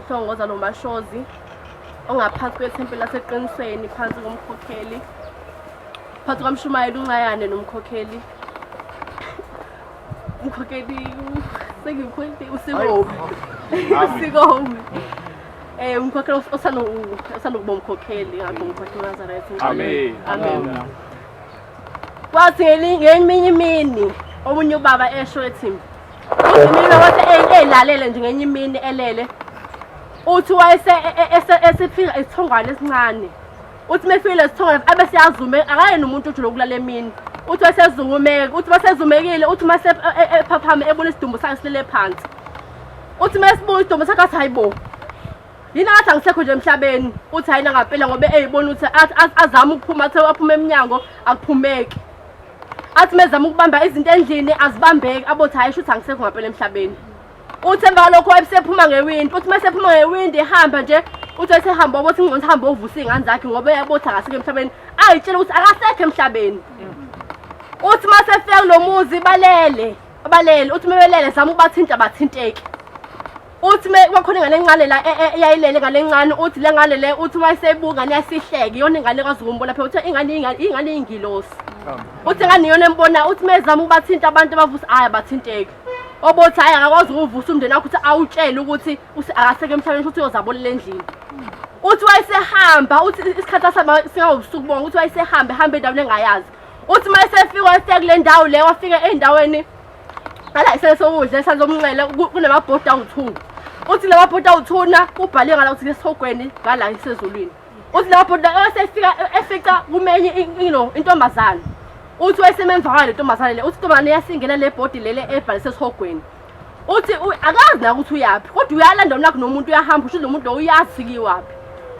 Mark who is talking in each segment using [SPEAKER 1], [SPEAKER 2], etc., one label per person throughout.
[SPEAKER 1] Mhlongoza noMashozi ongaphansi kwethempeli laseqinisweni phansi komkhokheli phansi kwaMshumayeli uNcayane nomkhokheli sengikhokheli uSikobi umkhokheli osanokuba umkhokheli ngakho umkhokheli uNazaretha. Amen. Kwathi ngeminye imini omunye ubaba esho ethi uthi mina wathi eyilalele nje ngenye imini elele uthi wayese esifika isithongwane esincane uthi mefile isithongwane abe siyazume akaye nomuntu uthi lokulala emini uthi wasezumeka uthi basezumekile uthi mase ephaphame ebona isidumbu sakhe silele phansi uthi masibuka isidumbu sakhe athi hayibo yini ngathi angisekho nje emhlabeni uthi hayina ngaphela ngoba eyibona uthi azama ukuphuma athi waphuma eminyango akuphumeki athi mezama ukubamba izinto endlini azibambeki abothi hayi shuthi angisekho ngaphela emhlabeni uthi emva lokho wayesephuma ngewindi uthi masephuma ngewindi ehamba nje uthi esehamba obothi ngcono hamba ovusa izingane zakhe ngoba yabothi akasekho emhlabeni ayitshela ukuthi akasekho emhlabeni uthi masefika kulomuzi abalele uthi mebelele zama ukubathinta bathinteke uthi kwakhona ingane encane la eyayilele ngale encane uthi le ngane le uthi mayesebuka niyasihleke yona ingane ekwazi ukumbona phela uthi ingane iyingilosi uthi ingane yona embona uthi mezama ukubathinta abantu abavusa bathinteke obothi hayi akakwazi ukuvusa umndeni wakhe ukuthi awutshele ukuthi akaseke emhlabeni ukuthi uyozabolela endlini uthi wayesehamba uthi isikhathi asaba singabusuku bonke uthi wayesehamba endaweni engayazi uthi mayesefika kule ndawo le wafika endaweni ala isesokudla esazomnxele kunamabhodi awu2 uthi la mabhodi awu2 ubhaliwe ngala ukuthi lesihogweni ngala isezulwini uthi la mabhodi efika kumenye intombazana uthi wayesememva le ntombazane le uthi intombazane yasingena le bhodi lele ebhalise esihogweni uthi akazi na ukuthi uyapi kodwa uyalanda nakho nomuntu uyahamba usho nomuntu lo uyazi wapi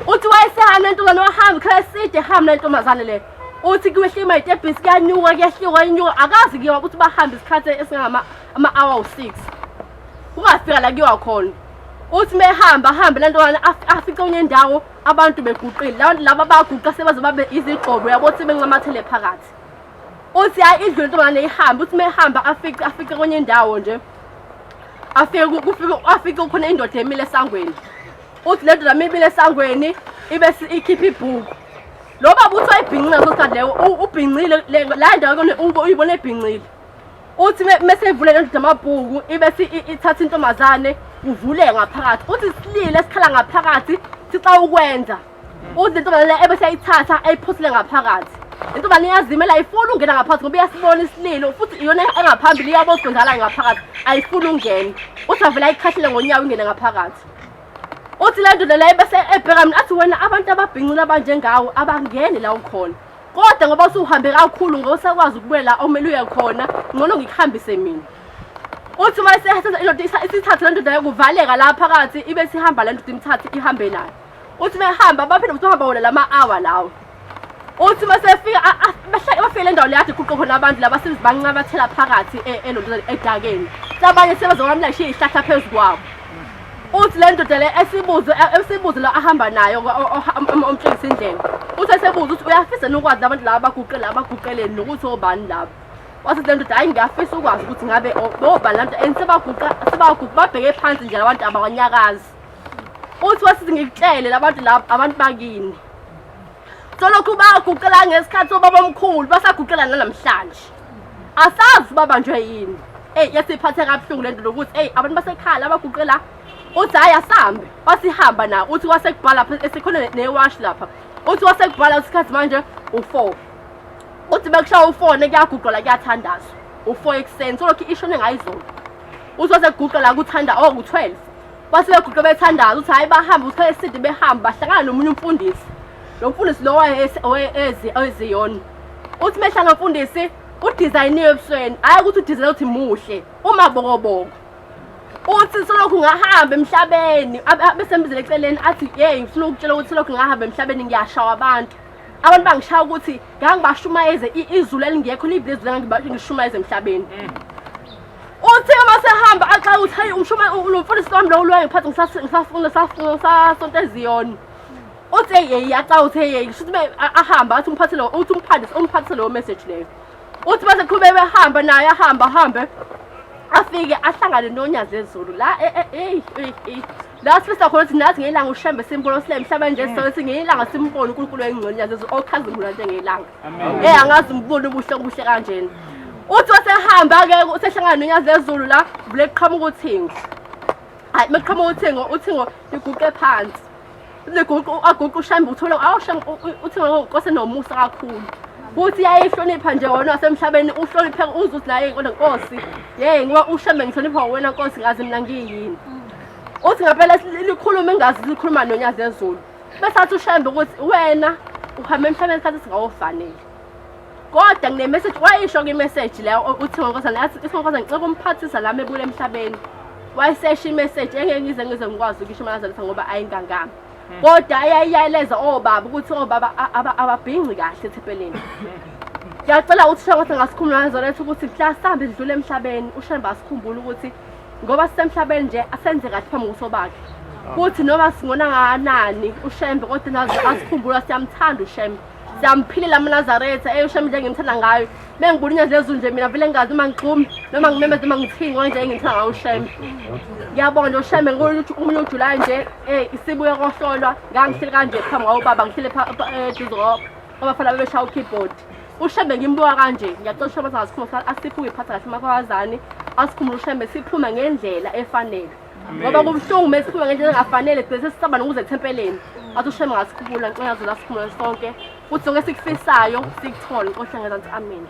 [SPEAKER 1] uthi wayesehamba intombazane wahamba khala side hamba lentombazane le uthi kuwehlima itebhisi kuyahliwa inyuka akazi kiwa ukuthi bahamba isikhathi esingama hour 6 ungafika la kiwa khona uthi mehamba lentombazane afika kwenye indawo abantu beguqile laba baguqa sebazobabe izigqobo yabothi bencamathele phakathi uthi hayi idlule intombazane ihamba uthi mehamba afika kwenye indawo nje afika khona indoda emile esangweni uthi le ndoda emile esangweni ibe ikhipha ibhuku lo baba uthi wayibhinqile ngosikhathi leyo ubhinqile la ndawo uyibona ebhinqile uthi mase evule le ndoda amabhuku ibe ithatha intombazane uvule ngaphakathi uthi silile esikhala ngaphakathi sixa ukwenza uthi intombazane ebe sayithatha ayiphosele ngaphakathi intombazane iyazimela ayifuni ungena ngaphakathi ngoba iyasibona isililo futhi iyona engaphambili iyabona kwenzala ngaphakathi ayifuni ungena uthi avela ayikhahlele ngonyawo ingene ngaphakathi uthi le ndoda leyo bese ebheka mina athi wena abantu ababhinqile abanjengawo abangene la ukhona kodwa ngoba usuhambe kakhulu ngosakwazi ukubulela omele uye khona ngcono ngikuhambise mina uthi mase isithathe le ndoda yokuvaleka la phakathi ibe sihamba le ndoda imthathe ihambe nayo uthi mehamba baphinde ukuhamba wona lama-hour lawo uthi masefika bafike le ndawo le yathi kuqo khona abantu laba sebancabathela phakathi enondozane edakeni abanye sebazokamlashiya ihlahla phezu kwabo uthi le ndoda le esibuze la ahamba nayo umtshengisa indlela uthi esebuza ukuthi uyafisa nokwazi abantu laba abaguqeleni nokuthi obani laba wathi le ndoda hayi ngiyafisa ukwazi ukuthi ngabe obani lanto sebaguqa babheke phansi nje labantu abanyakazi uthi wasithi ngikutshele labantu laba abantu bakini solokhu baguqela ngesikhathi obaba omkhulu basaguqela namhlanje asazi babanjwe yini yasiphathe kabuhlungu le ndoda ukuthi abantu basekhaya abaguqela uthi hayi asambe wasihamba na uthi wasekubhala esikhona newash lapha uthi wasekubhala isikhathi manje u4 uthi bekushaya u4 nekuyaguqela kuyathandazwa u4 ekuseni solokhu ishone ngayizolo uthi waseguqela kuthanda u12 waseguqela bethandaza uthi hayi bahamba uthi eside behamba bahlangana nomunye umfundisi lo mfundisi lo eziyona uthi mehlanga umfundisi udizayiniwe ebusweni hayi ukuthi udizayine uthi muhle uma bokoboko uthi selokhu ngahamba emhlabeni abesembizele eceleni athi hey ngifuna ukutshela ukuthi selokhu ngahamba emhlabeni ngiyashawa abantu bangishaya ukuthi ngangibashumayeze izulu elingekho libizwe ngangibashumayeze emhlabeni uthi masehamba axa uthi hey umfundisi wami lo ulwaye ngiphathe ngisafuna sonto eziyona uthi hey axa uthi hey kusho ukuthi ahamba athi umphathise lo message leyo uthi base qhubeke behamba naye ahamba afike ahlangane noNyazi ezulu la la sifisa khona ukuthi nathi ngelanga ushembe simbono sile emhlabeni nje sokuthi ngelanga simbone uNkulunkulu engcwele Nyazi ezulu okhazimula nje ngelanga angazi umbone ubuhle kanjena uthi wasehamba ke usehlangana noNyazi ezulu la vule qhamuka uthingo hayi meqhamuka uthingo iguqe phansi leguqu aguqu ushembe uthola uthingo nkose nomusa kakhulu uthi yayihlonipha nje wona wasemhlabeni uhloniphe uzuthi naye kodwa Nkosi ngoba ushembe ngihlonipha wena Nkosi ngazi mina ngiyini uthi ngaphela likhuluma engazi likhuluma noNyazi ezulu bese athi ushembe ukuthi wena uhamba emhlabeni isikhathi singawofanele kodwa ngine message wayisho ke message la uthi ngonkosana yathi inkosana ngicela umphathisa lami ebule emhlabeni wayisesha imessage engeke ngize ngikwazi ukisho Nazareth ngoba ayingangami kodwa ayayiyeleza obaba ukuthi obaba ababhinqi kahle eThempeleni ngiyacela ukuthi shaka ngasikhuluma Nazareth ukuthi mhlasambe sidlule emhlabeni ushemba asikhumbule ukuthi ngoba sisemhlabeni nje asenze kahle phambi kosobakhe kuthi noma singona nganani ushembe kodwa nazo asikhumbula siyamthanda ushembe siyamphilila uNazaretha ushembe nje ngimthanda ngayo mengibona uNyazi ezulu nje mina vele ngazi uma ngixhumi noma ngimemeze uma ngithini kanje ngimthanda ngayo ushembe ngiyabonga nje ushembe ngokuthi umunye uJulayi nje isibuye kohlolwa ngangihleli kanje phambi kwawo baba ngihlele eduze abafana bebeshaya ukeyboard ushembe ngimbuka kanje ngiyacela ushembe asikhuluma asiphuke iphatha kahle makwazani asikhumule ushembe siphume ngendlela efanele ngoba kubuhlungu mesikhuluma ngendlela engafanele bese sisaba nokuze eThempeleni athi ushembe ngasikhumbula ngicela Nazareth asikhumule sonke uthi sonke sikufisayo sikuthole inkosi ngezansi amen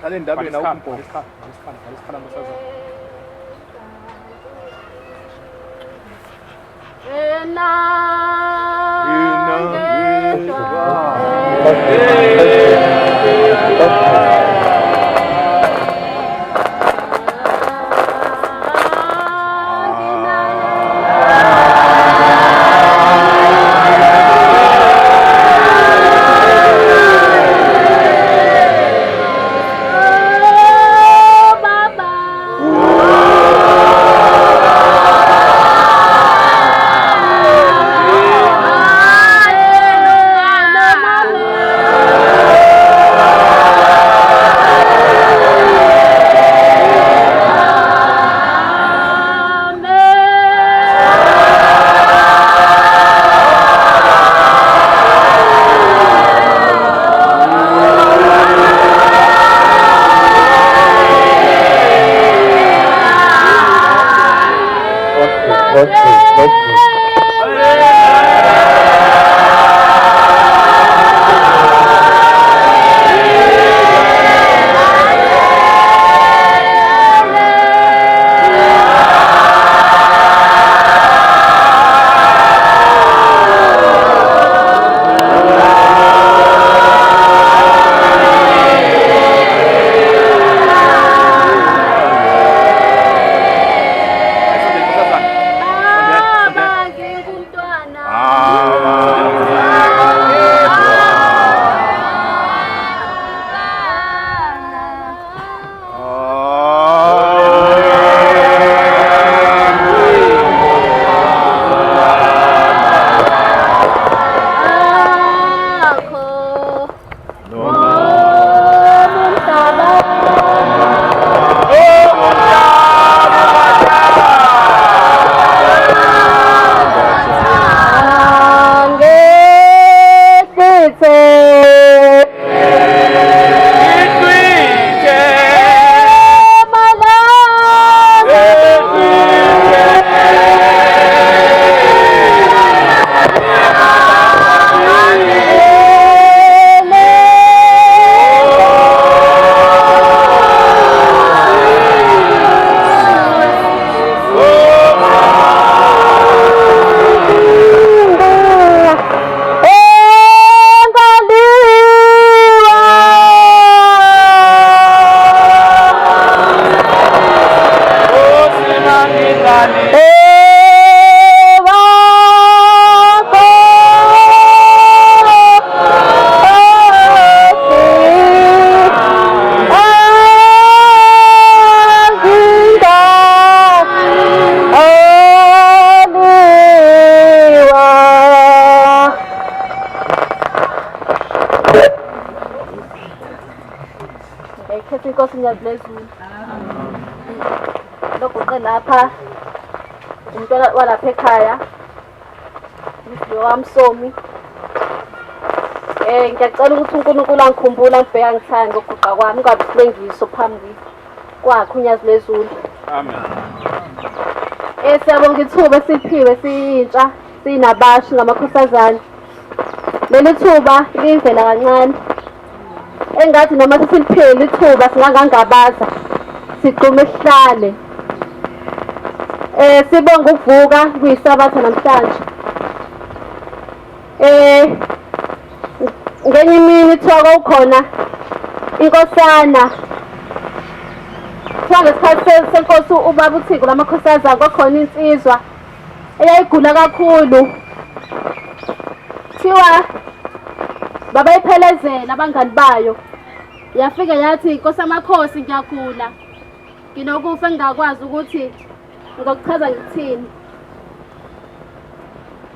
[SPEAKER 2] ale ndabeni awumbho
[SPEAKER 3] Inkosi ngiyazilezulu. Logoqe lapha umuntu walapha ekhaya. Ngisiyo wamsomi. Ngiyacela ukuthi uNkulunkulu angikhumbule angibheka ngithanda ngokuguqa kwami ungabe silengiso phambi kwakhe unyazilezulu.
[SPEAKER 2] Amen.
[SPEAKER 3] Siyabonga ithuba esiphiwe siyintsha sinabashi ngamakhosazana. Leli thuba livela kancane. Engathi noma sisiliphele ithuba singangangabaza sigqume sihlale. Sibonga ukuvuka kuyisabatha namhlanje. Ngenye imini kuthiwa ukhona inkosana. Kuthiwa ngesikhathi senkosi ubaba uThixo lamakhosazana kwakhona insizwa eyayigula kakhulu. Kuthiwa babayiphelezela abangani bayo. Yafika yathi Nkosi amakhosi ngiyagula. Nginokufa engingakwazi ukuthi ngokuchaza ngithini.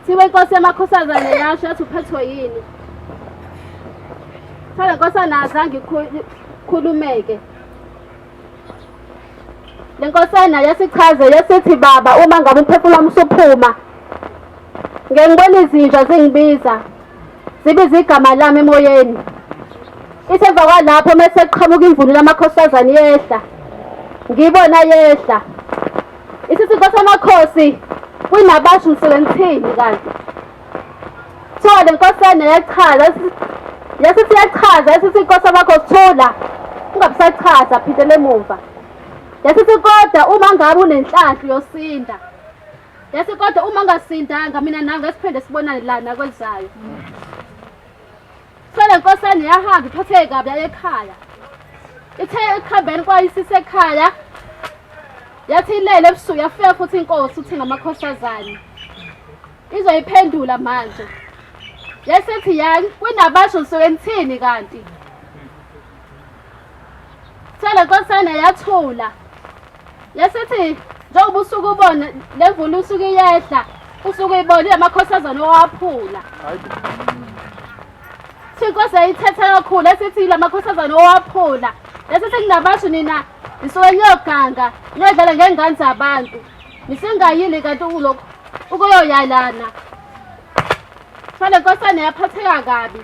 [SPEAKER 3] Kuthiwa inkosi yamakhosazana yasho yathi uphethwe yini. Thale nkosana azange ikhulumeke. Le nkosana yasichaze yasithi baba uma ngabe umphefumulo wami usuphuma ngengibona izinja zingibiza zibiza igama lami emoyeni. Ithi emva kwalapho mase kuqhamuka imvunulo yamakhosazana yehla ngibona yehla. Isithi Nkosi amakhosi kunabashi ngisuke ngithini kanti. Kuthiwa le nkosana yachaza yasithi yachaza yasithi Nkosi amakhosi thula ungabe sachaza phindele emuva. Yasithi kodwa uma ngabe unenhlanhla yosinda. Yasithi kodwa uma ungasindanga mina nawe ngesiphinde sibonane lana kwezayo. Sele nkosana yahamba iphathe kabi yaye ekhaya. Ithe ekhambeni kwayisise ekhaya. Yathi ilele ebusuku yafika futhi inkosi uthi ngamakhosazana. Izoyiphendula manje. Yasithi yani kunabasho ngisuke ngithini kanti. Sele nkosana yathula. Yasithi njengoba usuke ubona le mvula usuke iyehla usuke ibona amakhosazana owaphula. Inkosi ayithetha kakhulu esithi la makhosazana owaphula. Yasithi kunabasho nina nisuke nyoganga nyodlala ngengane zabantu. Nisingayili kanti ulokho ukuyoyalana. Fale nkosana yaphatheka kabi.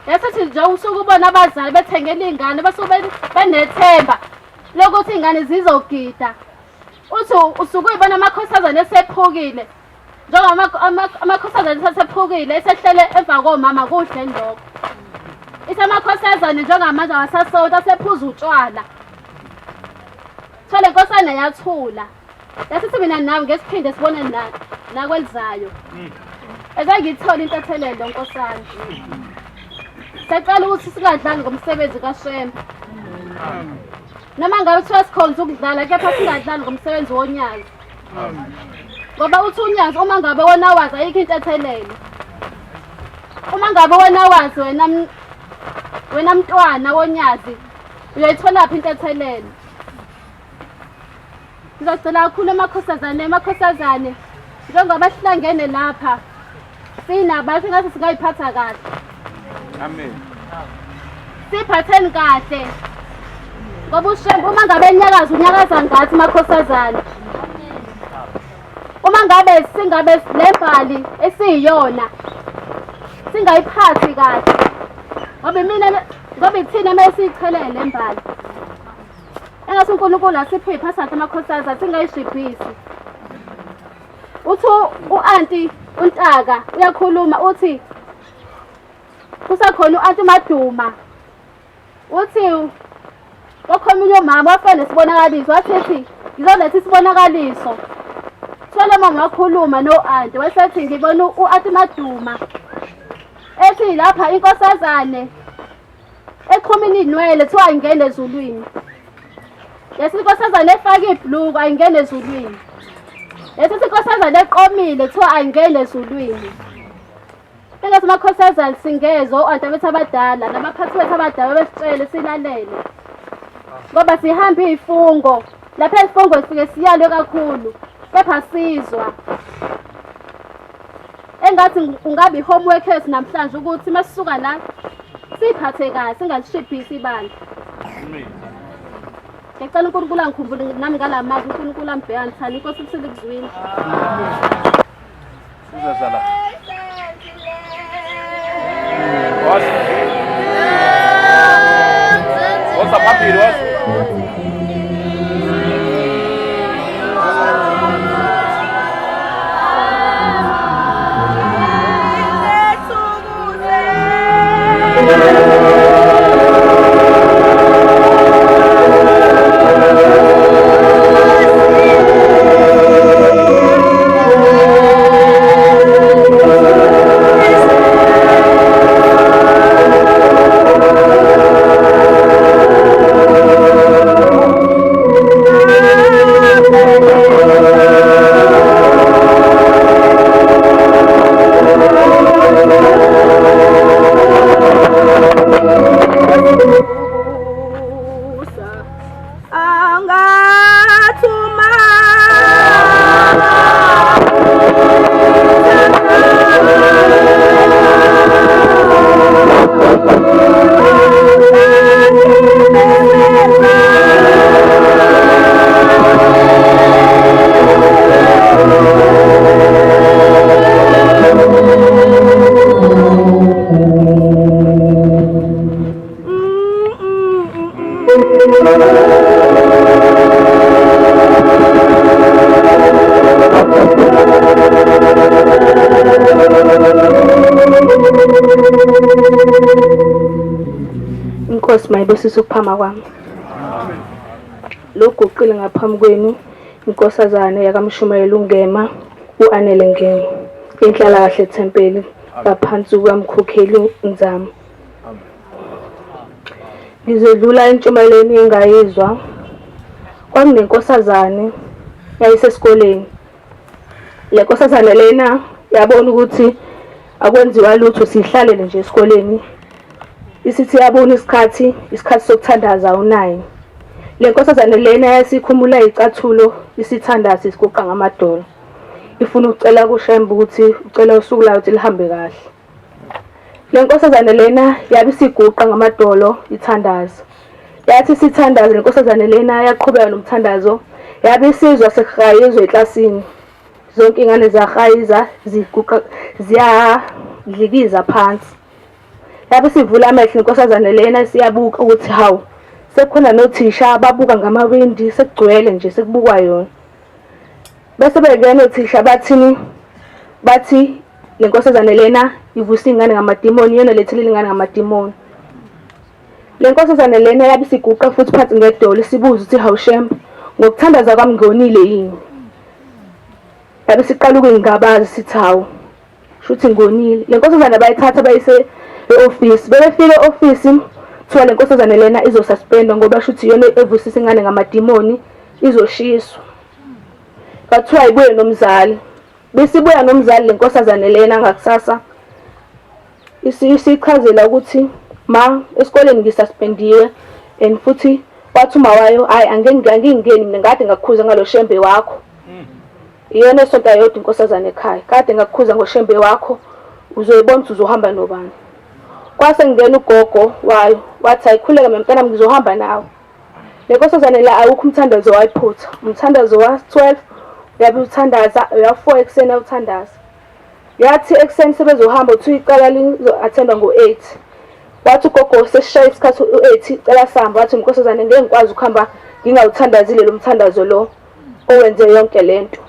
[SPEAKER 3] Yasithi nje usuke ubona abazali bethengela ingane basuke benethemba lokuthi ingane zizogida. Uthi usuke ubona amakhosazana esephukile. Njengoba amakhosazana esephukile esehlele emva komama kuhle lokho. Ithi amakhosazana njengamanje awasasonto asephuza utshwala. Thole nkosana yathula. Yasithi mina nawe ngesiphinde sibone nakwelizayo. Ezangithola intethelelo nkosana. Sicela ukuthi singadlali ngomsebenzi kaShembe. Noma ngabe kuthiwa sikhonza ukudlala kepha singadlali ngomsebenzi wonyazi. Ngoba uthi unyazi uma ngabe wona wazi ayikho intethelelo. Uma ngabe wona wazi wena mntwana wonyazi uyayithola phi intethelelo. Ngizocela kakhulu amakhosazane njengoba sihlangene lapha sinabantu ngathi singayiphatha kahle.
[SPEAKER 2] Amen.
[SPEAKER 3] Siphatheni kahle. Ngoba uShembe uma ngabe unyakaza ngathi makhosazana. Uma ngabe singabe lembali esiyiyona singayiphathi kahle. Ngoba ithina mesiyichelele lembali. Engase uNkulunkulu asiphe phasatha amakhosazana singayishibhisi. Uthi uanti uNtaka uyakhuluma uthi kusakhona uanti Maduma. Uthi okhomile umama wafana sibonakaliso wathi ngizoletha isibonakaliso. Thole mama wakhuluma noanti wasethi ngibona uanti Maduma. Ethi lapha inkosazane eqhumini inwele thiwa ayingene ezulwini. Yesithi inkosazane efaka ibhluku ayingene ezulwini. Yesithi inkosazane eqomile thiwa ayingene ezulwini. Engathi amakhosazane singezo anti bethu abadala nabaphathi bethu abadala besicele silalele. Ngoba sihamba izifungo lapha izifungo sifike siyalwe kakhulu kepha sizwa. Engathi kungabe ihomework yethu namhlanje ukuthi masisuka la siphathe kahle singalishibhisi ibandla. Ngicela uNkulunkulu angikhumbule nami ngalamazwi uNkulunkulu ambhekane thani inkosi kusile kuzwini.
[SPEAKER 2] Sizazala. What's up, happy was?
[SPEAKER 4] Inkosi mayibusise ukuphama kwami. Lokhu uqile ngaphambi kwenu inkosazane yakamshumayeli uNgema uAnele Ngema inhlala kahle eThempeli ngaphansi kwamkhokheli uNzamo. Ngizedlula entshumayeleni engayizwa kwakunenkosazane yayisesikoleni. Le nkosazane lena yabona ukuthi akwenziwa lutho sihlalele nje esikoleni. Isithi yabona isikhathi sokuthandaza u9. Le nkosazane lena yasikhumula izicathulo isithandaza isiguqa ngamadolo. Ifuna ukucela kuShembe ukuthi ucela usuku layo ukuthi lihambe kahle. Le nkosazane lena yabisiguqa ngamadolo ithandaza. Yathi sithandaza le nkosazane lena yaqhubeka nomthandazo yabisizwa sekhayizwe eklasini. Zonke ingane zahayiza ziguqa ziyadlikiza phansi. Yabe sivula amehlo inkosazane lena siyabuka ukuthi hawu sekukhona nothisha ababuka ngamawindi sekugcwele nje sekubukwa yona. Bese bengena othisha bathi le nkosazane lena ivusa ingane ngamadimoni yona lethile ingane ngamadimoni. Le nkosazane lena yabe siguqa futhi phansi ngedolo sibuza ukuthi hawu Shembe ngokuthandaza kwami ngonile yini. Yabe siqala ukungabaza sithi hawu shuthi ngonile. Le nkosazane bayithatha bayise e-office. Bebefika e-office kuthiwa le nkosazane lena izosuspendwa ngoba shuthi yona evusisa ingane ngamadimoni izoshiswa. Bathiwa ibuye nomzali. Besibuya nomzali le nkosazane lena ngakusasa isichazela ukuthi ma esikoleni ngisuspendiwe and futhi wathi uma wayo hayi angingeni mina ngade ngakukhuza ngalo Shembe wakho. Iyona esonta yodwa inkosazane ekhaya. Kade ngakukhuza ngoShembe wakho uzoyibona ukuthi uzohamba nobani. Kwase ngena ugogo wayo wathi ayikhuleka mntana ngizohamba nawe. Le nkosazane la awukho umthandazo wayiphutha. Umthandazo wa12 yabe uthandaza ya4 ekseni uthandaza. Yathi ekseni sebezohamba uthi iqala lizo-attendwa ngo8. Wathi ugogo sesishaya isikhathi u8 cela sihamba wathi inkosazane ngeke ngikwazi ukuhamba ngingawuthandazile lo mthandazo lo owenze yonke lento.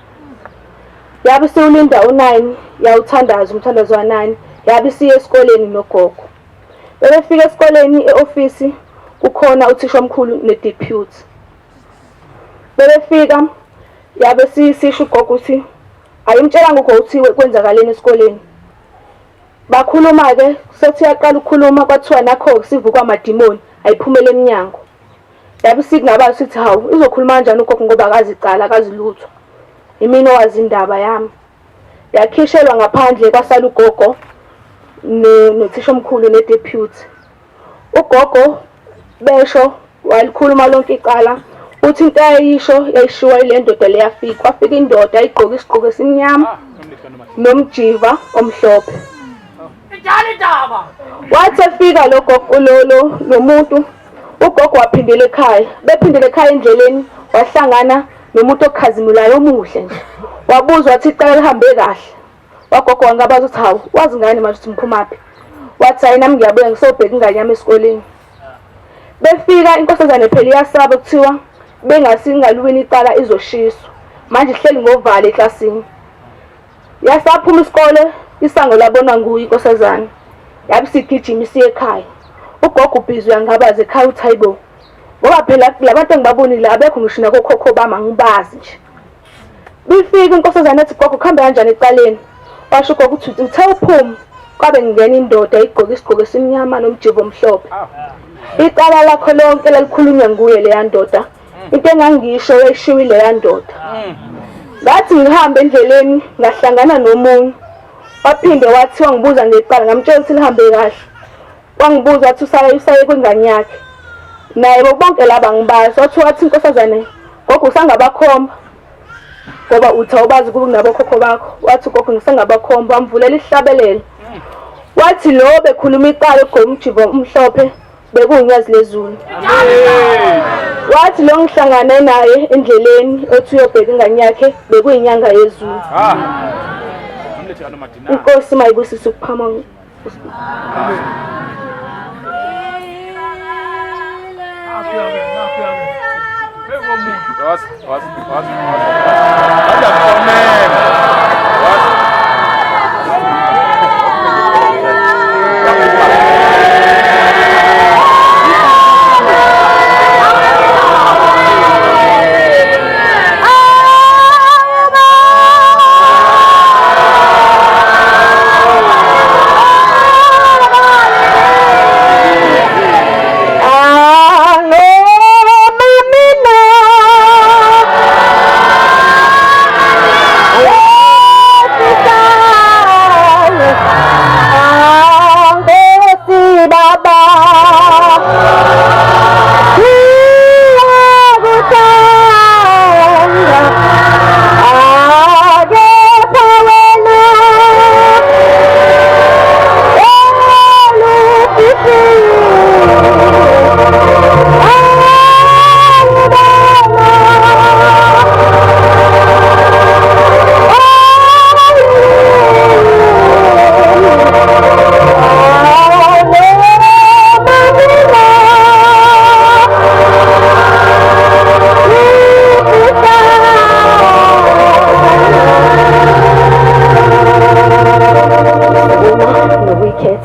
[SPEAKER 4] Yabe sewulinda u9 yawuthandaza umthandazo wa9 yabe siye esikoleni nogogo. Bebefika esikoleni e-office kukhona uthisha omkhulu ne-deputy. Bebefika yabe sisho ugogo ukuthi ayimtshela ngokho uthi kwenzakaleni esikoleni. Bakhuluma ke sethi yaqala ukukhuluma kwathiwa nakho sivuka amadimoni ayiphumele eminyango. Yabe sikungabazi sithi hawu izokhuluma kanjani ugogo ngoba akazicala akazilutho. Imini owazi indaba yami. Yakhishelwa ngaphandle kwasala ugogo nothisha omkhulu ne-deputy. Ugogo besho walikhuluma lonke icala uthi into yayishiwa ile ndoda leyafika. Kwafika indoda ayigqoka isigqoko esimnyama nomjiva omhlophe. Wathi efika lo gogo lo muntu Ugogo waphindela ekhaya. Bephindela ekhaya endleleni wahlangana nomuntu okhazimulayo omuhle nje. Wabuza wathi icala lihambe kahle. Wagogo wangabaza ukuthi hawu wazi ngani manje ukuthi mphumaphi. Wathi hayi nami ngiyabuya ngisobheka ingane yami esikoleni. Befika inkosazane phela iyasaba kuthiwa bengasingaluwini icala izoshiswa. Manje ihleli ngovalo eklasini. Yasaphuma isikole isango labonwa nguye inkosazane. Yabe sigijima isiye ekhaya. Ugogo ubhizi uyangabaza ekhaya uthi hayibo. Ngoba phela labantu engibabonile abekho ngisho nakokhokho bami angibazi nje. Bifika inkosazane ethi gogo kuhambe kanjani ecaleni. Washo ugogo uthi uthe uphuma kwabe ngingena indoda igqoka isigqoko esimnyama nomjivo omhlophe. Icala lakho lonke lalikhulunywa nguye leya ndoda. Into engangisho wayishiwe leya ndoda. Ngathi ngihambe endleleni ngahlangana nomunye. Waphinde wathi wangibuza ngecala ngamtshela ukuthi lihambe kahle. Wangibuza wathi usaye kwingane yakhe. Naye bonke laba ngibazi wathi inkosazane gogo usangabakhomba. Ngoba uthi awubazi kuba kunabokhokho bakho. Wathi gogo ngisangabakhomba wamvulela ihlabelele. Wathi lo bekhuluma icala egomjivo umhlophe bekunyazi lezulu. Wathi lo ngihlangane naye endleleni othi uyobheka ingane yakhe bekuyinyanga yezulu. Inkosi mayibusise ukuphama.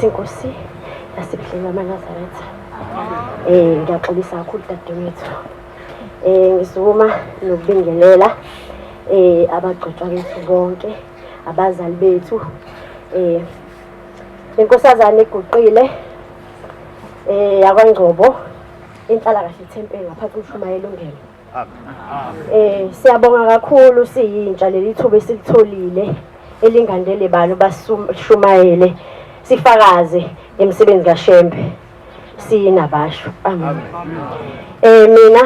[SPEAKER 5] Inkosi yasebuhlelo amaNazaretha. Ngiyaxolisa kakhulu dadewethu. Ngisukuma nokubingelela abagcotshwa bethu bonke, abazali bethu. Inkosazane eguqile yakwaNgcobo, inhlalakahle ithempeli ngaphansi komshumayeli uNgelo. Siyabonga kakhulu siyintsha leli thuba esilitholile elingandele balo bashumayele sifakaze emsebenzi kaShembe sinabasho. Amen. Mina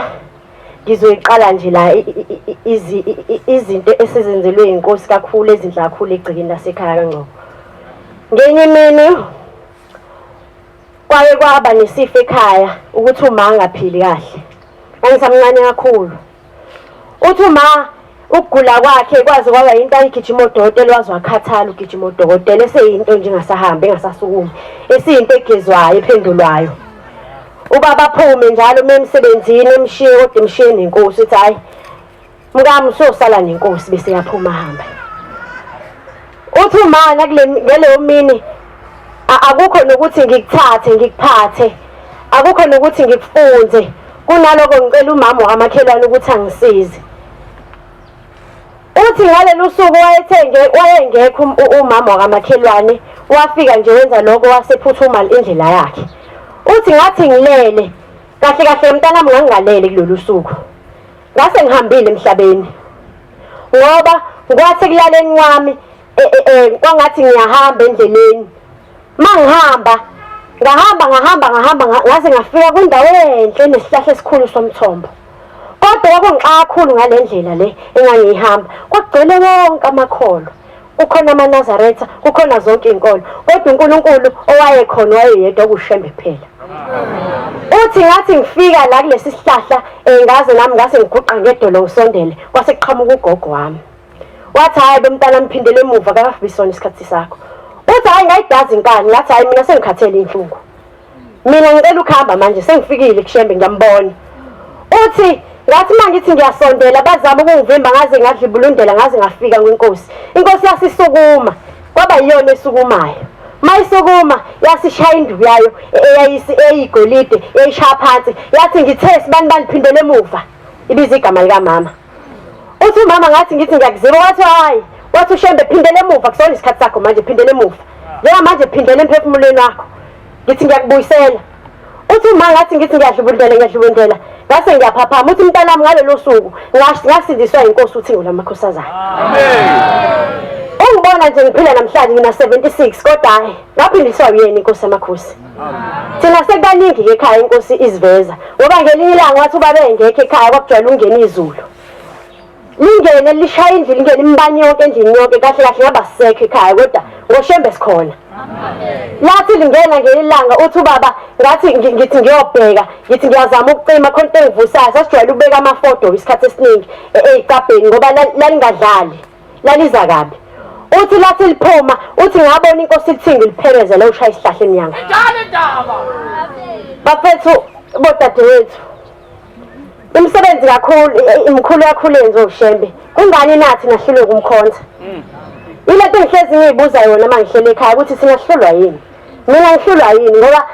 [SPEAKER 5] ngizoyiqala nje la izinto esizenzelwe inkosi kakhulu ezinhla kakhulu egcikeni lasekhaya kaNgcobo. Ngenye imini kwaye kwaba nesifo ekhaya ukuthi uma angaphili kahle. Angisamncane kakhulu. Uthi uma ukugula kwakhe kwaze kwaba into ayigijima odokotela wazi wakhathala ugijima odokotela eseyinto nje engasahambi engasasukumi esiyinto egezwayo ephendulwayo. Ubaba aphume njalo memsebenzini emshiye kodwa emshiye nenkosi uthi hayi mkami usosala nenkosi bese yaphuma hamba. Uthi umana ngeleyo mini akukho nokuthi ngikuthathe ngikuphathe, akukho nokuthi ngikufunze, kunaloko ngicela umama wakamakhelwane ukuthi angisize. Uthi ngalelo suku wayengekho umama wakamakhelwane, wafika nje wenza lokho wasephuthuma indlela yakhe. Uthi ngathi ngilele kahle kahle mntanami ngangalele kulolu suku. Ngase ngihambile emhlabeni. Ngoba kwathi kulaleni kwami kwangathi ngiyahamba endleleni. Mangihamba ngahamba ngaze ngafika kwindawo enhle nesihlahla esikhulu somthombo. Kodwa kwakungixaka kakhulu ngalendlela le engangihamba. Kwagcwele wonke amakholo. Kukhona amaNazaretha, kukhona zonke inkolo. Kodwa uNkulunkulu owayekhona wayeyedwa kuShembe kuphela. uthi ngathi ngifika la kulesi sihlahla ngaze nami ngase ngiguqa ngedolo usondele kwase kuqhamuka ugogo wami wathi hayi bomntana mphindele emuva kakafibisona isikhathi sakho uthi hayi ngayidazi inkani ngathi hayi mina sengikhathele inhlungu mina ngicela ukuhamba manje sengifikile kushembe ngiyambona uthi ngathi manje ngithi ngiyasondela bazama ukungivimba ngaze ngadlibulundela ngaze ngafika kwenkosi inkosi yasisukuma kwaba yiyona esukumayo mayisukuma yasishaya induku yayo eyigolide eyishaya phansi yathi ngithe sibani baniphindele emuva ibiza igama likamama uthi umama ngathi ngithi ngiyakuziba wathi hayi wathi ushembe phindele emuva kusona isikhathi sakho manje phindele emuva njengamanje phindele emphefumulweni wakho ngithi ngiyakubuyisela uthi uma ngathi ngithi ngiyadlubundela ngase ngiyaphaphama uthi mntanami ngalelo suku ngasindiswa inkosi uthi ngolamakhosazana ungibona nje ngiphila namhlanje ngina 76 kodwa hayi ngaphindiswa uyena inkosi yamakhosi thina sekubaningi ke ekhaya inkosi iziveza ngoba ngelinye ilanga wathi ubaba engekho ekhaya kwakujwayele ungena izulu lingene lishaya indlu lingene imbani yonke endlini yonke kahle kahle ngaba sisekho ekhaya kodwa ngoshembe sikhona lathi lingena ngelilanga uthi ubaba ngathi ngithi ngiyobheka ngithi ngiyazama ukucima khona into engivusayo sasijwayele ukubeka amafoto isikhathi esiningi ey'kabheni ngoba lalingadlali laliza kabi uthi lathi liphuma uthi ngabona inkosi lithingi liphekeze la ushaya isihlahla eminyango bafethu bodadewethu umsebenzi kakhulu imkhulu kakhulu enzo ushembe kungani nathi nahlulwe kumkhonza ile nto ngihlezi ngiyibuza yona uma ngihlele ekhaya ukuthi singahlulwa yini mina ngihlulwa yini ngoba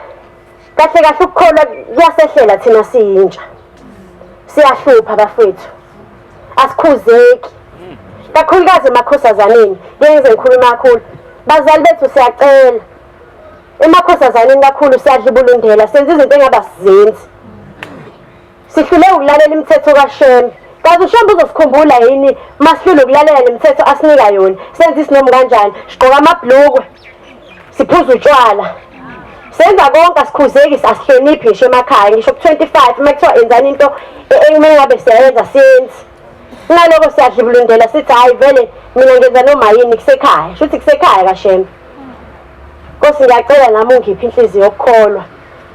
[SPEAKER 5] kahle kahle ukukholwa kuyasehlela thina siyintsha siyahlupha bafethu asikhuzeki kakhulukazi emakhosazaneni ngenze ngikhuluma kakhulu bazali bethu siyacela emakhosazaneni kakhulu siyadlibulundela senza izinto engabasizenzi sihlule ukulalela imithetho kaShembe kaze uShembe uzosikhumbula yini masihlule ukulalela lemithetho asinika yona senza isinomo kanjani sigqoka amabhlukwe siphuza utshwala senza konke asikhuzeki asihloniphi ngisho emakhaya ngisho ku25 makuthiwa enzani into ekumele ngabe siyayenza siyenzi ngaloko siyadlibulundela sithi hayi vele mina ngenza noma yini kusekhaya shuthi kusekhaya kaShembe Nkosi ngiyacela nami ungiphi inhliziyo yokukholwa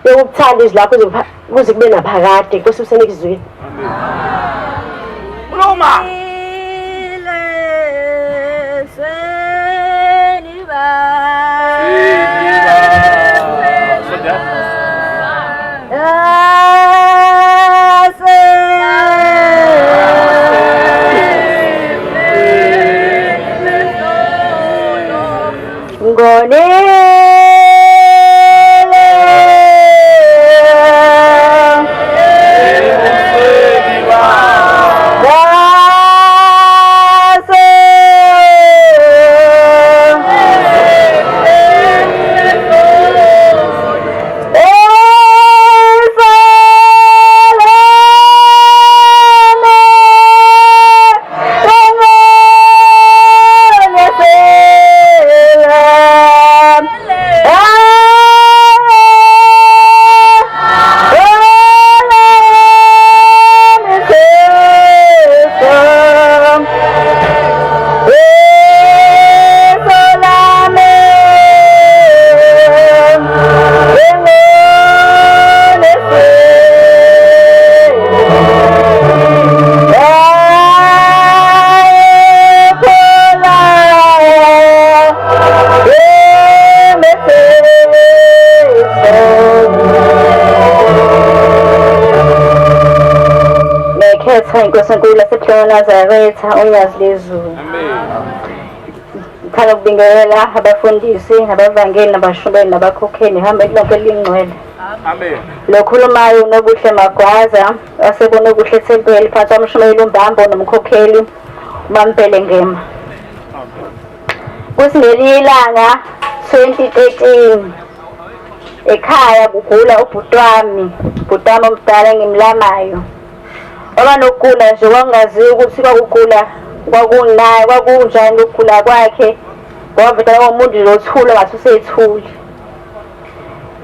[SPEAKER 5] yokuthanda izwi lakho kuze kube naphakade Nkosi usenike izwi
[SPEAKER 2] Roma
[SPEAKER 4] Inkosi enkulu yasePhilo Nazaretha unyazi lezulu. Ngithanda ukubingelela abafundisi, abavangeli, nabashobeli, nabakhokheli hambe lonke lingcwele.
[SPEAKER 2] Amen.
[SPEAKER 4] Lokhulumayo uNobuhle Magwaza waseBonobuhle Thempeli phansi kwamshumeli uMbambo nomkhokheli uMampele Ngema. Kusingelinye ilanga 2013 ekhaya kugula ubhuti wami omdala ngimlamayo. Oba nokugula nje wangaziyo ukuthi kwakugula kwakunaye kwakunjani ukugula kwakhe wavela umuntu lothula ngathi usethuli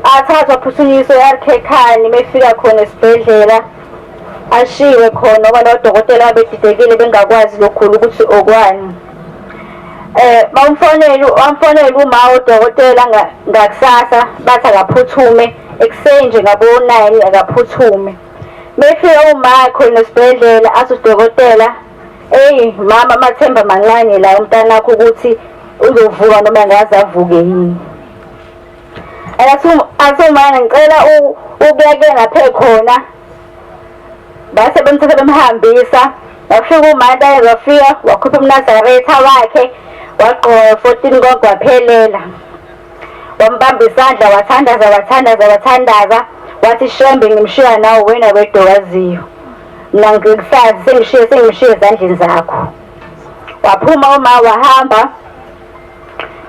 [SPEAKER 4] athathwa phuthunyiswe eRKKani mefika khona esibhedlela ashiwe khona ngoba nodokotela abedidekile bengakwazi lokhulu ukuthi okwani bamfonela uma udokotela ngakusasa bathi akaphuthume
[SPEAKER 5] ekuseni nje ngabo-9 akaphuthume. Befika uma khona esibhedlela athi udokotela, "Eyi mama, amathemba mancane la umntanakho ukuthi uzovuka noma ngaze avuke yini." Athi umama ngicela ukuya ngaphe khona. Base bemthatha bemhambisa. Wafika uManti ayezafika wakhupha umNazaretha wakhe wagqoka 14 konke waphelela. Wambamba isandla wathandaza wathi, "Shembe ngimshiya nawe wena wedokaziyo. Mina ngikusazi sengimshiye ezandleni zakho." Waphuma uma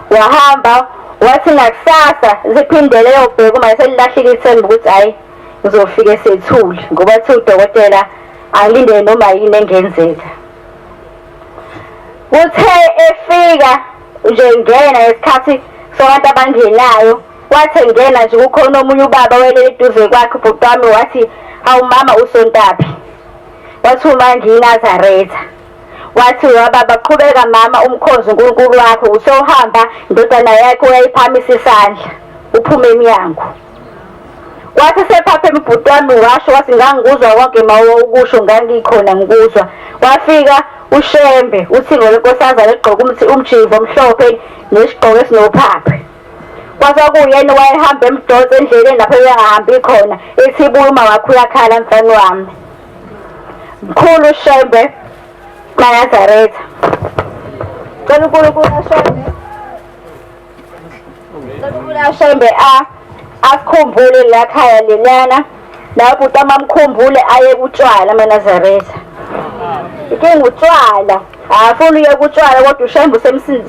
[SPEAKER 5] wahamba wathi ngakusasa ziphindele yobheka uma selilahlile ithemba ukuthi hayi ngizofika esethule ngoba ethi udokotela angilinde noma yini engenzeka. Uthe efika nje ngena ngesikhathi sobantu abangenayo, wathi ngena nje kukhona omunye ubaba welele eduze kwakhe ubhuti wami wathi, "Hawu mama usontaphi?" Wathi, "Uma ngiyiNazaretha." Wathi, "Wababa qhubeka mama umkhozi uNkulunkulu wakho usohamba indodana yakho uyayiphamisa isandla uphume emnyango." Wathi sephaphe ubhuti wami washo wathi, "Ngangikuzwa konke mawo ukusho ngangikhona ngikuzwa." Wafika uShembe uThixo lenkosazana egqoke umjivo omhlophe nesigqoko esinophaphe. Kwasakuyena wayehamba emdonse endleleni lapho engahambi khona ethi buyuma wakho uyakhala mfana wami. Mkhulu uShembe kaNazaretha. Cela uNkulunkulu Shembe asikhumbule la khaya lelana lapho utama mkhumbule aye kutshwala amaNazaretha. Inkinga utshwala afuna uye kutshwala kodwa uShembe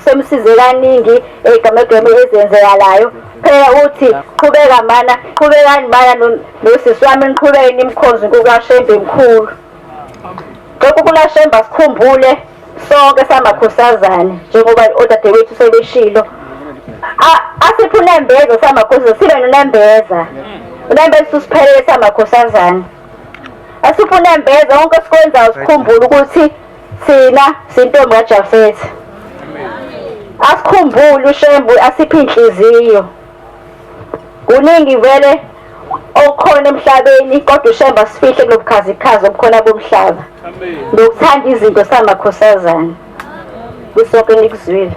[SPEAKER 5] semsize kaningi egamegeme ezenzekalayo. Phela uthi qhubekani mana nosisi wami niqhubeke nimkhonze kukaShembe mkhulu. Ngoba Shembe asikhumbule sonke samakhosazane njengoba odadewethu sebeshilo. Asipho unembeza samakhosazane sibe nonembeza. Unembeza usiphelele samakhosazane. Asipho unembeza wonke sikwenzayo sikhumbule ukuthi thina sintombi kaJafetha. Asikhumbule uShembe asiphe inhliziyo. Kuningi vele okhona emhlabeni kodwa uShembe asifihle kulobukhazikhazi obukhona bomhlaba. Nokuthanda izinto samakhosazane. Kusonke nikuzwile.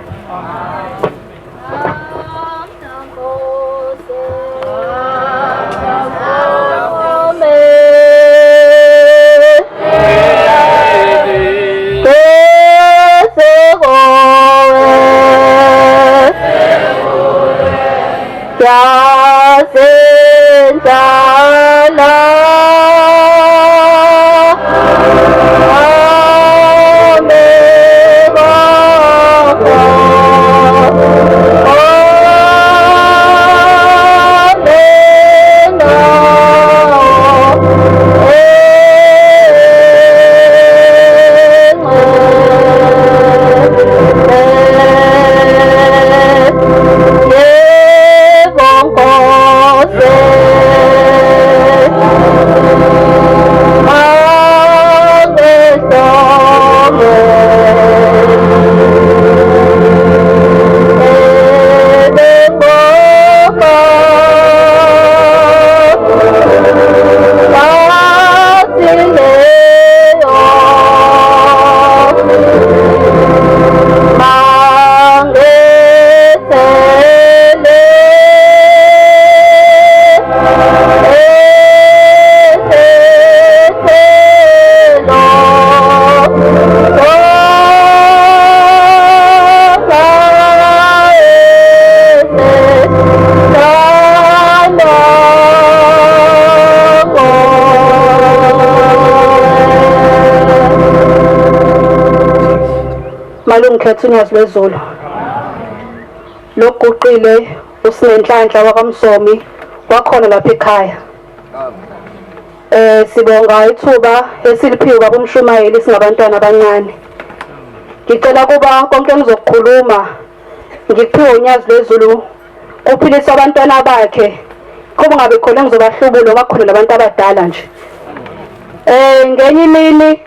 [SPEAKER 5] Malungikhetha uNyazi lwezulu. Lokuguqile uSinenhlanhla wakwaMsomi wakhona lapha ekhaya. Sibonga ithuba esiliphiwe babumshumayeli singabantwana abancane. Ngicela kuba konke engizokukhuluma ngikuphiwe uNyazi lwezulu kuphilisa abantwana bakhe. Kuba ngabe khona engizobahlubula ngoba khona labantu abadala nje. Ngenye imini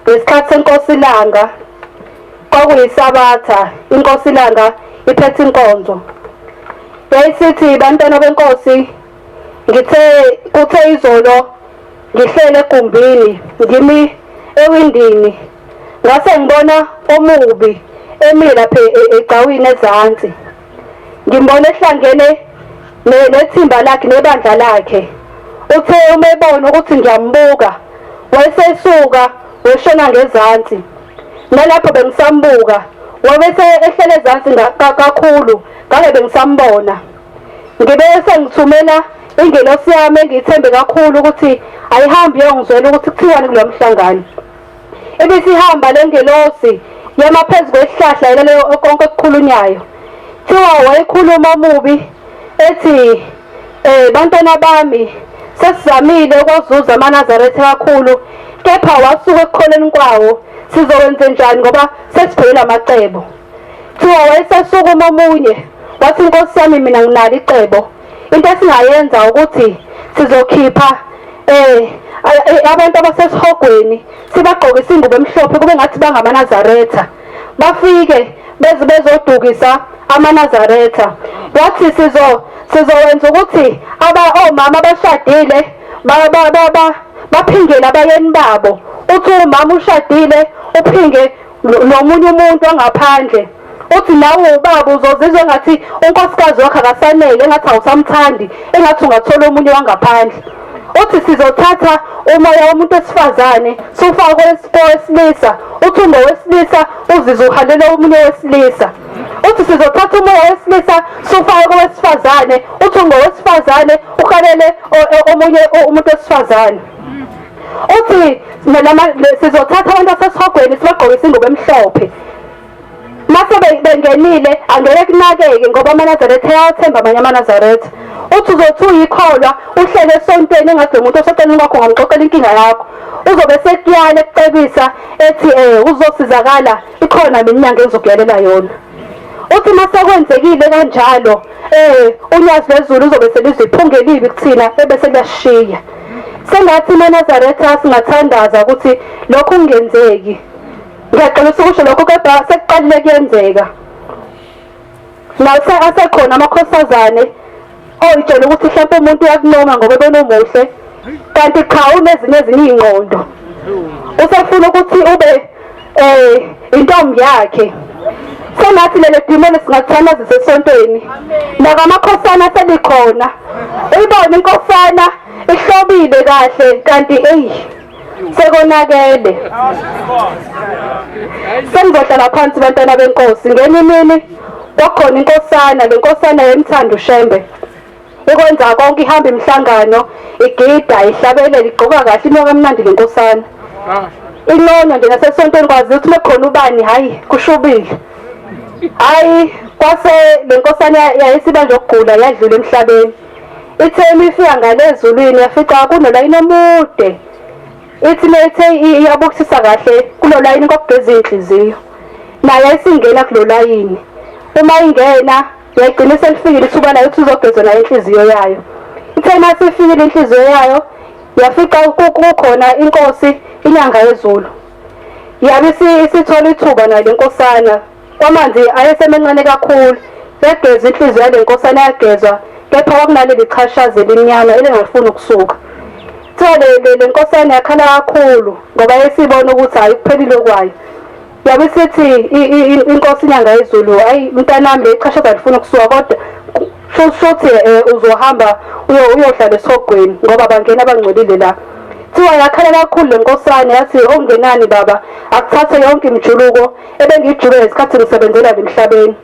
[SPEAKER 5] ngesikhathi senkosi ilanga kwakuyisabatha inkosi ilanga iphethe inkonzo. Besithi bantwana benkosi
[SPEAKER 4] kuthe izolo ngihlele egumbini ngimi ewindini ngase ngibona omubi emile lapha egcawini ezansi. Ngimbona ehlangene nethimba lakhe nebandla lakhe. Uthe uma ebona ukuthi ngiyambuka wayesesuka weshona ngezansi. Nalapho bengisambuka wabese ehlele ezansi kakhulu ngale bengisambona. Ngibe sengithumela ingelosi yami engithembe kakhulu ukuthi ayihambi yongizwela ukuthi kuthiwani kulo mhlangano. Ebisihamba le ngelosi yema phezu kwesihlahla yilelo konke okukhulunyayo. Thiwa wayekhuluma omubi ethi bantwana bami sesizamile ukwazuza amaNazaretha kakhulu kepha wasuka ekukholeni kwawo sizokwenze njani ngoba sesiphelele amacebo. Thiwa wayesesukuma omunye wathi inkosi yami mina nginalo icebo. Into esingayenza ukuthi sizokhipha abantu abasesihogweni sibagqokisa ingubo emhlophe kube ngathi bangamaNazaretha bafike bezodukisa amaNazaretha. Wathi sizowenza ukuthi omama abashadile baphingele abayeni babo. Uthi umama ushadile uphinge nomunye umuntu ongaphandle. Uthi nawe ubaba uzozizwa ngathi unkosikazi wakhe akasanele engathi awusamthandi engathi ungathola omunye wangaphandle. Uthi sizothatha umoya womuntu wesifazane sufake kowesilisa. Uthi ungowesilisa uzizwe uhalela omunye wesilisa. Uthi sizothatha umoya wesilisa sufake kowesifazane. Uthi ungowesifazane uhalele omunye umuntu wesifazane. Uthi sizothatha abantu basesihogweni sibagqokisa ingubo emhlophe. Mase bengenile angeke kunakeke ngoba amaNazaretha ayathemba amanye amaNazaretha. Uthi uzothi uyikholwa uhlele esontweni engathi umuntu osontweni kwakho ngamxoxela inkinga yakho. Uzobe sekuyala ekucebisa ethi uzosizakala ikhona mina inyanga engizokuyalela yona. Uthi mase kwenzekile kanjalo unyazi lwezulu uzobe seliziphunge libi kuthina ebese liyashiya. Sengathi amaNazaretha singathandaza ukuthi lokho kungenzeki. Ngiyaqolisa ukusho lokho kodwa sekuqalile kuyenzeka. Nawu asekhona amakhosazane oyitshela ukuthi mhlawumbe umuntu uyakunoma ngoba ebona umuhle kanti cha unezinye ingqondo. Usefuna ukuthi ube intombi yakhe. Sengathi lele demoni singathanaza sesontweni. Naka amakhosana selikhona. Uyibona inkosana ihlobile kahle kanti sekonakele. Sengizohlala phansi bantwana benkosi ngenye imini kwakhona inkosana le nkosana yemthanda uShembe. Ikwenza konke ihamba imihlangano igida ihlabelela igqoka kahle imoya emnandi le nkosana. Inqono nje nasesontweni kwazi ukuthi mekhona ubani hayi kushubile. Hayi kwase le nkosana yayisiba nje ukugula yadlula emhlabeni. Ithemi ifika ngalezulwini yafica kunolayini omude. Ithi methe iyabukisisa kahle kulo layini kokugeza inhliziyo. Naye ayisingena kulo layini. Uma ingena yayigcina selifikile ithuba layo ukuthi uzogeza nayo inhliziyo yayo. Ithe mase ifikile inhliziyo yayo yafica kukhona inkosi inyanga yezulu. Yabe isithola ithuba nayo lenkosana. Kwamanzi ayesemencane kakhulu. Yageza inhliziyo yale nkosana yagezwa kepha kwakunaleli chashaze lemnyama elingafuni ukusuka. Le nkosana yakhala kakhulu ngoba yesibona ukuthi ayikuphelile kwayo. Yabe sithi inkosi inyanga yezulu ayi mntanami le chashaza lifuna ukusuka kodwa shothi uzohamba uyohlala esihogweni ngoba bangena abangcolile la. Thiwa yakhala kakhulu le nkosana yathi ongenani baba akuthathe yonke imijuluko ebengijuluke isikhathi ngisebenzela emhlabeni.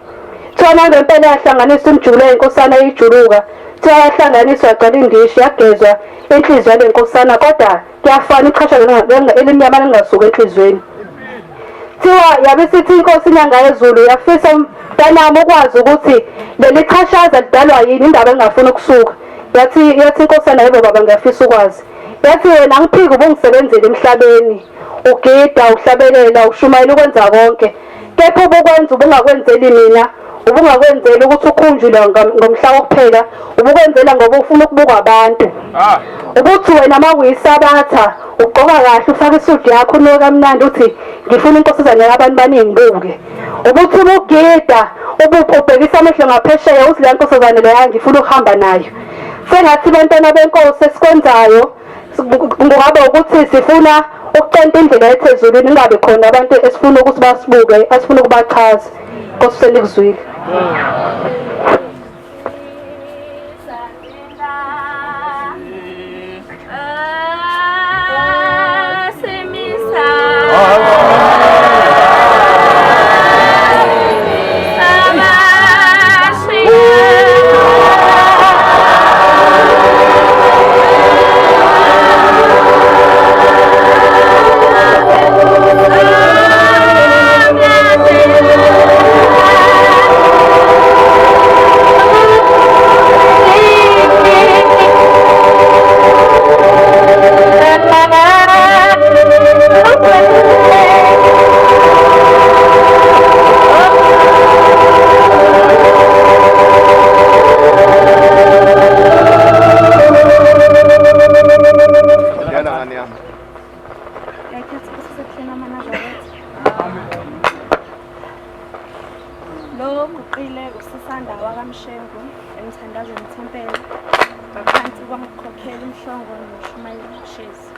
[SPEAKER 4] Thiwa ngempela yahlanganisa imijuluko yenkosana iyijuluka. Thiwa yahlanganiswa yaqala indishi yagezwa inhliziyo yale nkosana kodwa kuyafana ichashaza elimnyama lingasuka enhlizweni. Thiwa yabe sithi inkosi inyanga yezulu yafisa mntanami ukwazi ukuthi leli chashaza lidalwa yini indaba engafuni ukusuka. Yathi inkosana yebo baba ngiyafisa ukwazi. Yathi wena ngiphike ubungisebenzele emhlabeni ugida uhlabelela ushumayela ukwenza konke kepha ubukwenza ubungakwenzeli mina ubungakwenzela ukuthi ukhunjule ngomhla wokuphela ubukwenzela ngoba ufuna ukubuka abantu. Ubuthi wena makuyisabatha ugqoka kahle ufaka isudi yakho unoka kamnandi uthi ngifuna inkosazana yabantu baningibuke. Ubuthi ubugida ubhekisa amehlo ngaphesheya uthi la nkosazana leya ngifuna ukuhamba nayo. sengathi bantwana benkosi esikwenzayo kungaba ukuthi sifuna ukucenta indlela ethe ezulwini, ingabe khona abantu esifuna ukuthi basibuke, asifuna ukubachaza. Nkosi selikuzwile.
[SPEAKER 6] Lo guqile usisanda wakamshengu emthandazweni Thempela ngaphansi kwamkhokheli umhlongo noShumayeli Shezi.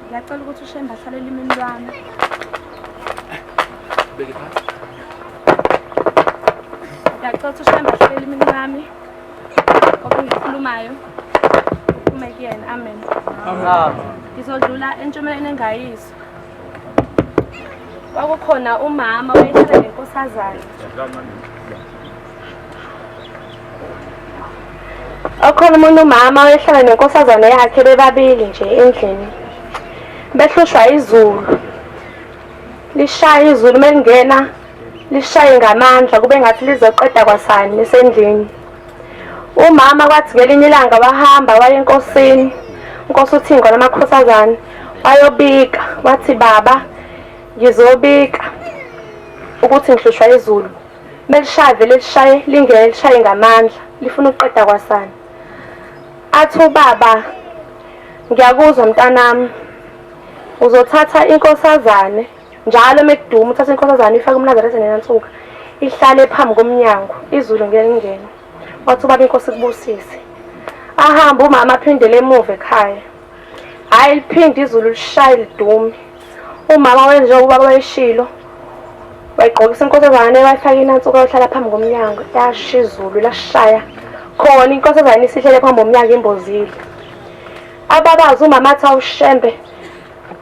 [SPEAKER 6] Ngiyacela ukuthi uShemba ahlale elimini lwami. Ngiyacela ukuthi uShemba ahlale elimini lwami. Okuyikhulumayo uphume kuyena. Amen. Ngizodlula entshumayeleni engayizwa. Kwakukhona umama wayehlala nenkosazana.
[SPEAKER 4] Akhona umuntu umama wayehlala nenkosazana yakhe bebabili nje endlini. Behlushwa izulu. Lishaya izulu melingena, lishaye ngamandla kube ngathi lizoqeda kwasani lesendlini. Umama kwathi ngelinye ilanga wahamba waye enkosini. Inkosi uThingo namakhosazana wayobika, wathi baba ngizobika ukuthi ngihlushwa izulu. Melishave lishaye lingene lishaye ngamandla lifuna ukuqeda kwasani. Athi ubaba ngiyakuzwa mntanami, uzothatha inkosazane njalo mekuduma uthatha inkosazane ifake umNazaretha nenansuka ihlale phambi komnyango izulu ngeke lingene. Wathi ubaba inkosi kubusise. Ahamba umama aphindele emuva ekhaya. Hayi liphinde izulu lishaye lidume. Umama wenze ubaba wayeshilo. Wayigqokisa inkosazane wayifaka inansuka yohlala phambi komnyango. Yasha izulu lashaya. Khona inkosazane isihlele phambi komnyango imbozile. Ababazi umama athi awushembe.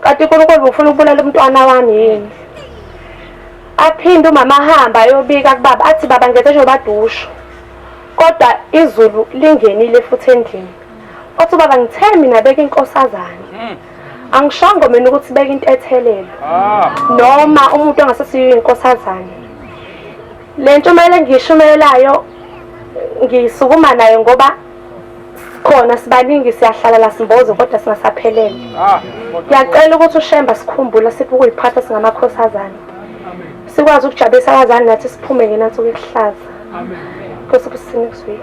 [SPEAKER 4] Kanti uNkulunkulu ufuna ukubulala umntwana wami yini? Aphinde umama ahamba ayobika kubaba athi baba ngethe nje badusho. Kodwa izulu lingenile futhi endlini. Wathi baba ngithe mina beka inkosazane. Angishongo mina ukuthi beka into ethelelo. Noma umuntu ongasesiyo inkosazane. Le ntshumayelo ngiyishumelayo ngisukuma nayo ngoba khona sibaningi siyahlala la simboze kodwa singasaphelele. Ngiyacela ukuthi uShemba sikhumbula sipho ukuyiphatha singamakhosazana. Sikwazi ukujabulisa abazali nathi siphume ngenansuku ekuhlaza. Amen. Nkosi kusini kuswiki.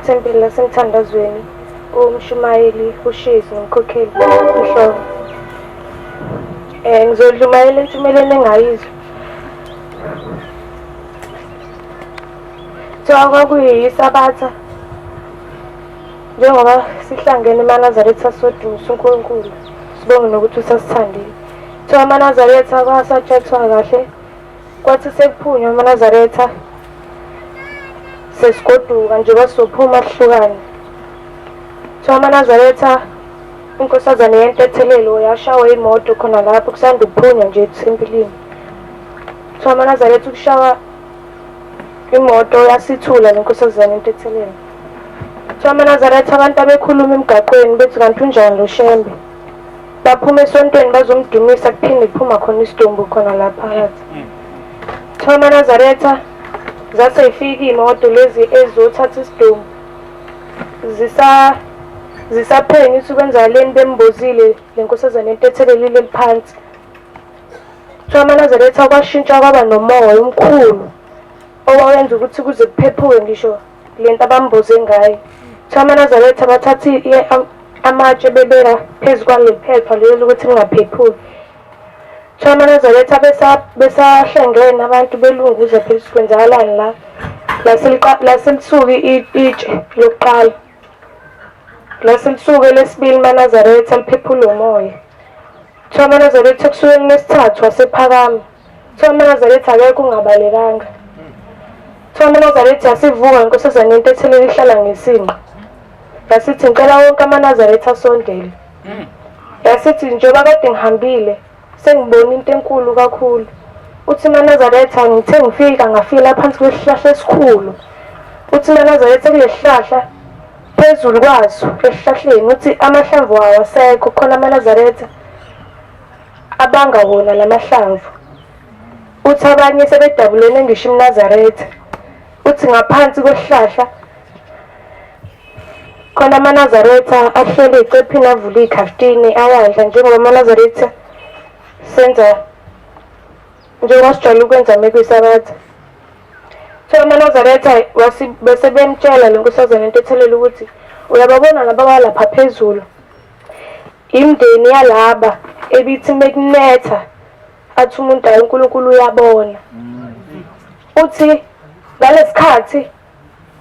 [SPEAKER 4] Thempela semthandazweni uMshumayeli uShezi nomkhokheli umhlongo. Ngizodlumayela enthumeleni engayizwa. Kwakuyisabatha njengoba sihlangene eManazaretha sodusa uNkulunkulu sibonge nokuthi usasithandile. AmaNazaretha kwasatshathwa kahle kwathi sekuphunywa aManazaretha sesigoduka nje basophuma kuhlukane. AmaNazaretha unkosazane yentethelelo yashawa imoto khona lapho kusanda ukuphunya nje ethempelini. Kuthiwa uManazaretha ukushawa imoto yasithula lenkosazane yentethelelo. Kuthiwa uManazaretha abantu abekhuluma emgaqweni bethi kanti unjani lo Shembe. Baphuma esontweni bazomdumisa kuphinde kuphuma khona isidumbu khona lapha phakathi. Kuthiwa uManazaretha zase ifika imoto lezi ezothatha isidumbu zisaphenya isukwenzakaleni bembozile lenkosazane yentethelelo eliphansi. Kuthiwa uManazaretha kwashintsha kwaba nomoya omkhulu owawenza ukuthi kuze kuphephuke ngisho lento abamboze ngayo. Kuthiwa uManazaretha bathatha amatshe bebeka phezu kwale phepha lelo ukuthi lingaphephuli. Kuthiwa uManazaretha besahlengene abantu belunguza phela kwenzakalani la. Laselisuke itshe lokuqala. Laselisuke lesibili uManazaretha liphephule umoya. Kuthiwa uManazaretha kusuke lesithathu wasephakama. Kuthiwa uManazaretha akekho ungabalekanga. Kuthiwa uManazaretha yasivuka inkosazane yentethelelo ihlala ngesinqa. Yasithi ngicela wonke uManazaretha asondele. Yasithi njengoba kade ngihambile sengibona into enkulu kakhulu. Uthi uManazaretha ngithe ngifika ngafika phansi kwesihlahla esikhulu. Uthi uManazaretha kulesihlahla phezulu kwaso esihlahleni uthi amahlamvu awo asekho khona uManazaretha abanga wona lamahlamvu. Uthi abanye sebedabulene ngisho uManazaretha. Uthi ngaphansi kwesihlahla khona uManazaretha ahlele icephini avula ikhaftini ayadla njengoba uManazaretha senza njengoba sijwayele ukwenza mekwisabatha. Kuthiwa uManazaretha bese bemtshela lenkosazane yentethelelo ukuthi uyababona laba balapha phezulu imndeni yalaba ebithi mekunetha athi umuntu ayi uNkulunkulu uyabona. Uthi ngalesikhathi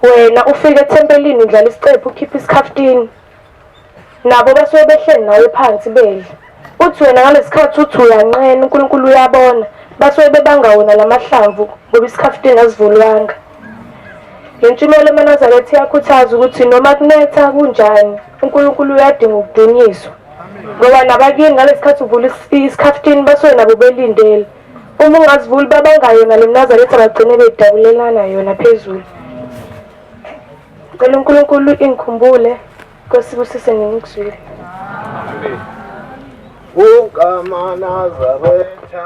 [SPEAKER 4] wena ufike ethempelini udlala isicephu ukhipha isikhaftini nabo basuke behleli nawe phansi bedla. Uthi wena ngalesikhathi uthi uyanqena uNkulunkulu uyabona basuke bebanga wona lamahlamvu ngoba isikhaftini azivulwanga. Lentshumayelo uManazaretha iyakhuthaza ukuthi noma kunetha kunjani uNkulunkulu uyadinga ukudunyiswa. Ngoba nabakini ngalesikhathi uvula isikhaftini basuke nabo belindele. Uma ungazivuli babangayona le Nazaretha bagcine bedabulelana yona phezulu. Ngicela uNkulunkulu ingikhumbule kwesibusise ngikuzwile.
[SPEAKER 2] Amen.
[SPEAKER 7] UkaManazaretha